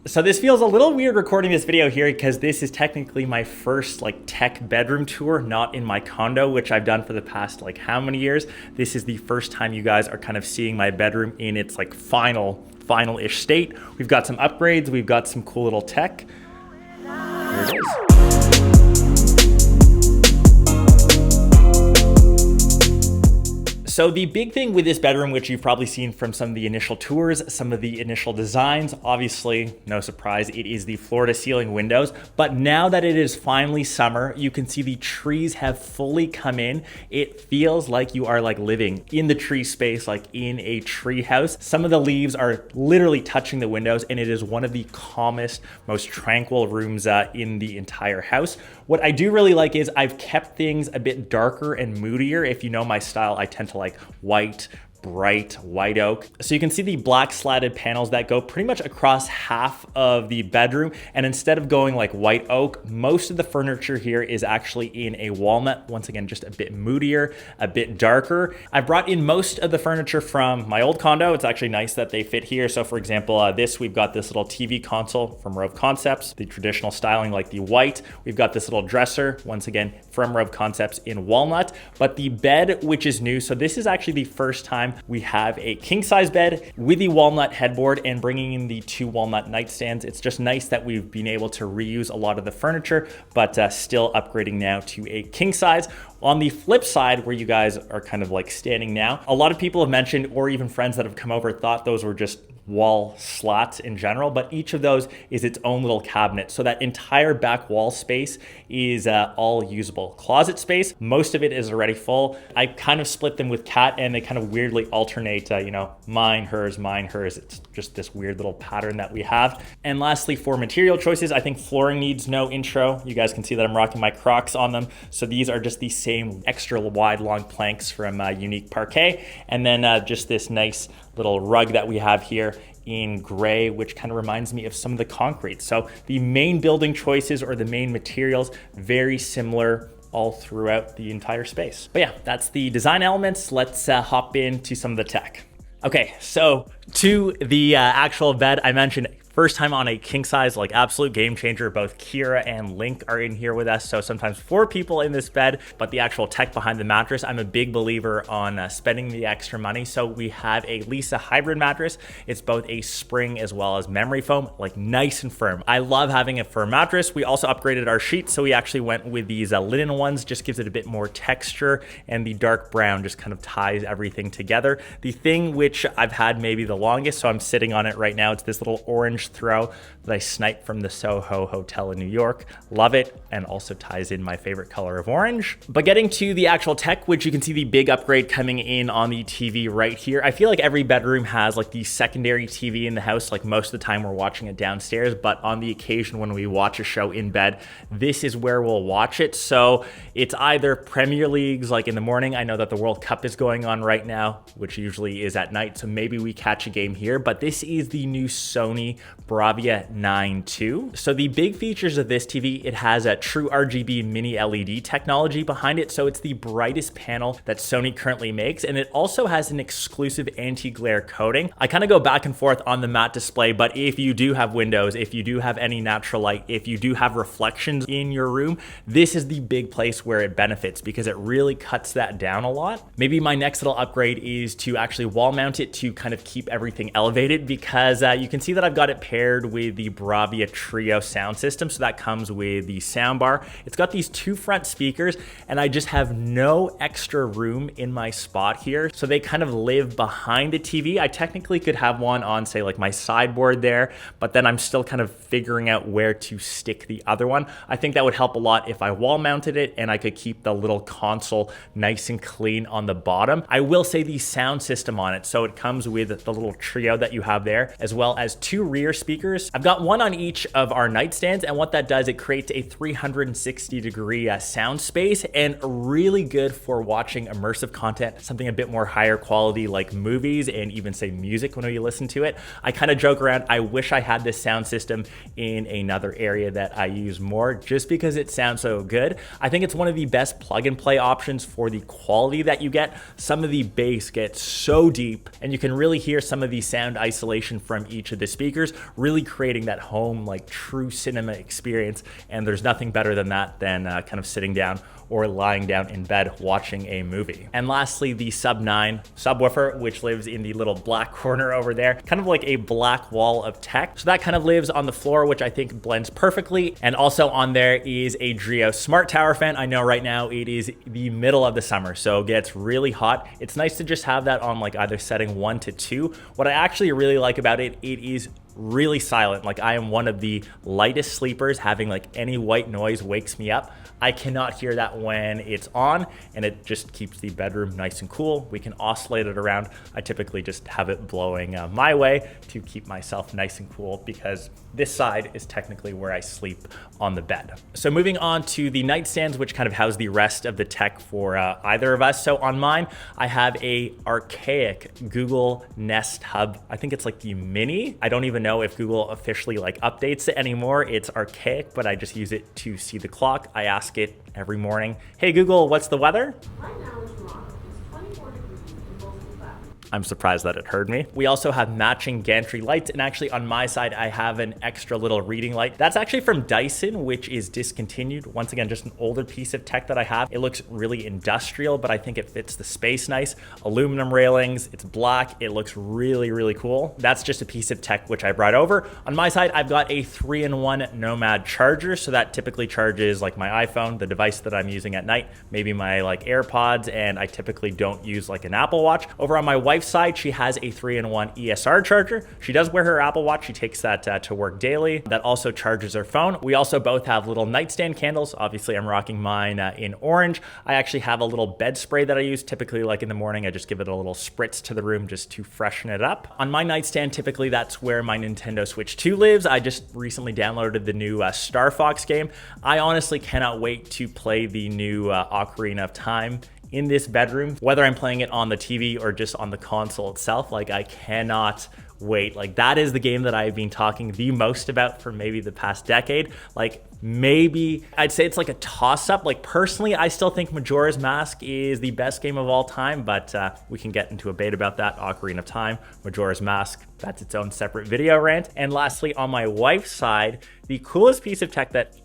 So this feels a little weird recording this video here because this is technically my first like tech bedroom tour, not in my condo, which I've done for the past like how many years. This is the first time you guys are kind of seeing my bedroom in its like final-ish state. We've got some upgrades, we've got some cool little tech. Here it is. So the big thing with this bedroom, which you've probably seen from some of the initial tours, some of the initial designs, obviously, no surprise, it is the floor to ceiling windows. But now that it is finally summer, you can see the trees have fully come in. It feels like you are like living in the tree space, like in a tree house. Some of the leaves are literally touching the windows, and it is one of the calmest, most tranquil rooms in the entire house. What I do really like is I've kept things a bit darker and moodier. If you know my style, I tend to like white, bright white oak. So you can see the black slatted panels that go pretty much across half of the bedroom. And instead of going like white oak, most of the furniture here is actually in a walnut. Once again, just a bit moodier, a bit darker. I brought in most of the furniture from my old condo. It's actually nice that they fit here. So for example, we've got this little TV console from Rove Concepts, the traditional styling like the white. We've got this little dresser, once again, from Rove Concepts in walnut. But the bed, which is new, so this is actually the first time we have a king size bed with the walnut headboard and bringing in the 2 walnut nightstands. It's just nice that we've been able to reuse a lot of the furniture, but still upgrading now to a king size. On the flip side, where you guys are kind of like standing now, a lot of people have mentioned, or even friends that have come over, thought those were just wall slats in general, but each of those is its own little cabinet. So that entire back wall space is all usable. Closet space, most of it is already full. I kind of split them with Kat and they kind of weirdly alternate, mine, hers, mine, hers. It's just this weird little pattern that we have. And lastly, for material choices, I think flooring needs no intro. You guys can see that I'm rocking my Crocs on them. So these are just the same extra wide long planks from Unique Parquet. And then just this nice little rug that we have here in gray, which kind of reminds me of some of the concrete. So the main building choices or the main materials, very similar all throughout the entire space. But yeah, that's the design elements. Let's hop into some of the tech. Okay, so to the actual bed, I mentioned first time on a king size, like absolute game changer. Both Kira and Link are in here with us. So sometimes 4 people in this bed, but the actual tech behind the mattress, I'm a big believer on spending the extra money. So we have a Lisa hybrid mattress. It's both a spring as well as memory foam, like nice and firm. I love having a firm mattress. We also upgraded our sheets. So we actually went with these linen ones, just gives it a bit more texture, and the dark brown just kind of ties everything together. The thing which I've had maybe the longest, so I'm sitting on it right now, it's this little orange throw that I sniped from the Soho Hotel in New York. Love it, and also ties in my favorite color of orange. But getting to the actual tech, which you can see the big upgrade coming in on the TV right here. I feel like every bedroom has like the secondary TV in the house. Like most of the time we're watching it downstairs, but on the occasion when we watch a show in bed, this is where we'll watch it. So it's either Premier Leagues like in the morning. I know that the World Cup is going on right now, which usually is at night. So maybe we catch a game here, but this is the new Sony BRAVIA 9 II. So the big features of this TV, it has a true RGB mini LED technology behind it. So it's the brightest panel that Sony currently makes. And it also has an exclusive anti-glare coating. I kind of go back and forth on the matte display, but if you do have windows, if you do have any natural light, if you do have reflections in your room, this is the big place where it benefits because it really cuts that down a lot. Maybe my next little upgrade is to actually wall mount it to kind of keep everything elevated because you can see that I've got it paired with the BRAVIA Trio sound system. So that comes with the sound bar. It's got these 2 front speakers and I just have no extra room in my spot here. So they kind of live behind the TV. I technically could have one on say like my sideboard there, but then I'm still kind of figuring out where to stick the other one. I think that would help a lot if I wall mounted it and I could keep the little console nice and clean on the bottom. I will say the sound system on it. So it comes with the little Trio that you have there, as well as 2 rear speakers. I've got one on each of our nightstands, and what that does, it creates a 360-degree sound space and really good for watching immersive content, something a bit more higher quality like movies and even say music when you listen to it. I kind of joke around, I wish I had this sound system in another area that I use more just because it sounds so good. I think it's one of the best plug and play options for the quality that you get. Some of the bass gets so deep and you can really hear some of the sound isolation from each of the speakers, really creating that home, like true cinema experience. And there's nothing better than that than kind of sitting down or lying down in bed watching a movie. And lastly, the Sub 9 subwoofer, which lives in the little black corner over there, kind of like a black wall of tech. So that kind of lives on the floor, which I think blends perfectly. And also on there is a Drio Smart Tower fan. I know right now it is the middle of the summer, so it gets really hot. It's nice to just have that on like either setting 1 to 2. What I actually really like about it, it is really silent. Like I am one of the lightest sleepers. Having like any white noise wakes me up. I cannot hear that when it's on, and it just keeps the bedroom nice and cool. We can oscillate it around. I typically just have it blowing my way to keep myself nice and cool, because this side is technically where I sleep on the bed. So moving on to the nightstands, which kind of house the rest of the tech for either of us. So on mine, I have a archaic Google Nest Hub. I think it's like the mini. I don't even know if Google officially like updates it anymore. It's archaic, but I just use it to see the clock. I ask it every morning, hey Google, what's the weather? Right now in Toronto, it's 24 degrees and mostly cloudy. I'm surprised that it heard me. We also have matching gantry lights, and actually on my side, I have an extra little reading light. That's actually from Dyson, which is discontinued. Once again, just an older piece of tech that I have. It looks really industrial, but I think it fits the space nice. Aluminum railings, it's black. It looks really, really cool. That's just a piece of tech which I brought over. On my side, I've got a 3-in-1 Nomad charger. So that typically charges like my iPhone, the device that I'm using at night, maybe my like AirPods, and I typically don't use like an Apple Watch. Over on my wife's side, she has a 3-in-1 ESR charger. She does wear her Apple Watch. She takes that to work daily. That also charges her phone. We also both have little nightstand candles. Obviously, I'm rocking mine in orange. I actually have a little bed spray that I use. Typically, like in the morning, I just give it a little spritz to the room just to freshen it up. On my nightstand, typically that's where my Nintendo Switch 2 lives. I just recently downloaded the new Star Fox game. I honestly cannot wait to play the new Ocarina of Time in this bedroom, whether I'm playing it on the TV or just on the console itself. Like I cannot wait. Like that is the game that I've been talking the most about for maybe the past decade. Like maybe I'd say it's like a toss up. Like personally, I still think Majora's Mask is the best game of all time, but we can get into a debate about that. Ocarina of Time, Majora's Mask, that's its own separate video rant. And lastly, on my wife's side, the coolest piece of tech that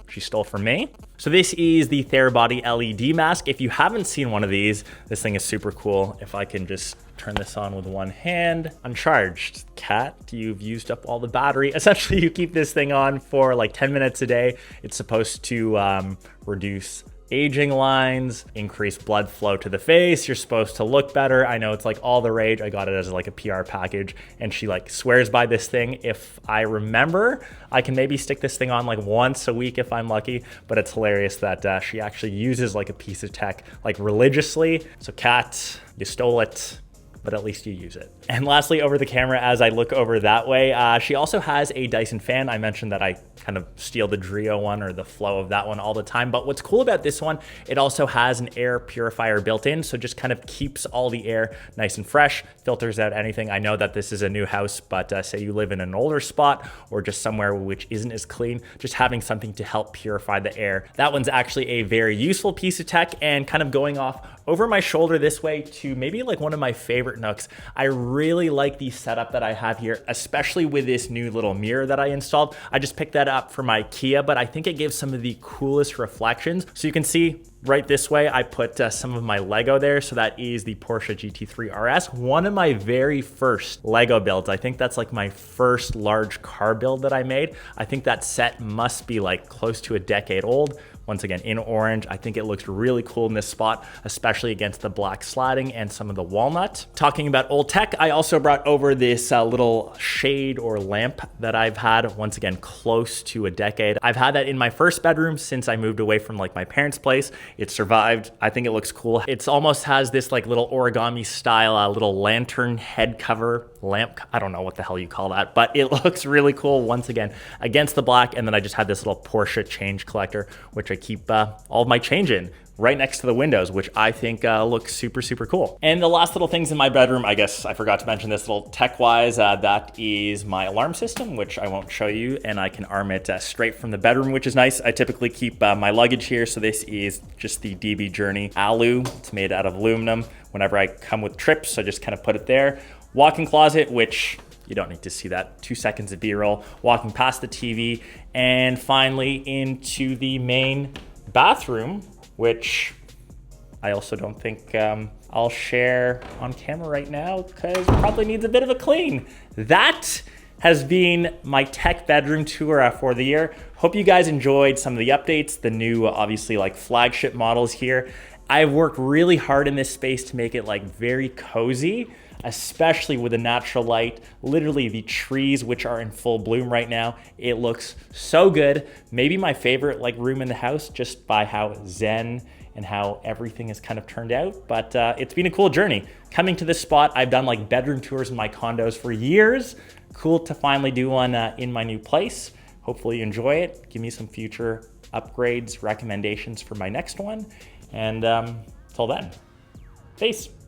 she stole from me. So this is the Therabody LED mask. If you haven't seen one of these, this thing is super cool. If I can just turn this on with one hand, uncharged. Cat, you've used up all the battery. Essentially, you keep this thing on for like 10 minutes a day. It's supposed to reduce aging lines, increase blood flow to the face. You're supposed to look better. I know it's like all the rage. I got it as like a PR package, and she like swears by this thing. If I remember, I can maybe stick this thing on like once a week if I'm lucky, but it's hilarious that she actually uses like a piece of tech like religiously. So Kat, you stole it, but at least you use it. And lastly, over the camera, as I look over that way, she also has a Dyson fan. I mentioned that I kind of steal the Drio one or the flow of that one all the time. But what's cool about this one, it also has an air purifier built in. So just kind of keeps all the air nice and fresh, filters out anything. I know that this is a new house, but say you live in an older spot or just somewhere which isn't as clean, just having something to help purify the air. That one's actually a very useful piece of tech. And kind of going off over my shoulder this way to maybe like one of my favorite nooks, I really like the setup that I have here, especially with this new little mirror that I installed. I just picked that up from IKEA, but I think it gives some of the coolest reflections. So you can see right this way, I put some of my Lego there. So that is the Porsche GT3 RS, one of my very first Lego builds. I think that's like my first large car build that I made. I think that set must be like close to a decade old. Once again, in orange. I think it looks really cool in this spot, especially against the black sladding and some of the walnut. Talking about old tech, I also brought over this little shade or lamp that I've had, once again, close to a decade. I've had that in my first bedroom since I moved away from like my parents' place. It survived. I think it looks cool. It's almost has this like little origami style, little lantern head cover lamp. I don't know what the hell you call that, but it looks really cool once again against the black. And then I just had this little Porsche change collector, which I keep all of my change in right next to the windows, which I think looks super, super cool. And the last little things in my bedroom, I guess I forgot to mention this little tech-wise, that is my alarm system, which I won't show you, and I can arm it straight from the bedroom, which is nice. I typically keep my luggage here, so this is just the DB Journey Alu. It's made out of aluminum. Whenever I come with trips, I just kind of put it there. Walk-in closet, which You don't need to see that. 2 seconds of B-roll, walking past the TV, and finally into the main bathroom, which I also don't think I'll share on camera right now because probably needs a bit of a clean. That has been my tech bedroom tour for the year. Hope you guys enjoyed some of the updates, the new, obviously, like flagship models here. I've worked really hard in this space to make it like very cozy, especially with the natural light, literally the trees, which are in full bloom right now. It looks so good. Maybe my favorite like room in the house, just by how zen and how everything has kind of turned out. But it's been a cool journey. Coming to this spot, I've done like bedroom tours in my condos for years. Cool to finally do one in my new place. Hopefully you enjoy it. Give me some future upgrades, recommendations for my next one. And till then, peace.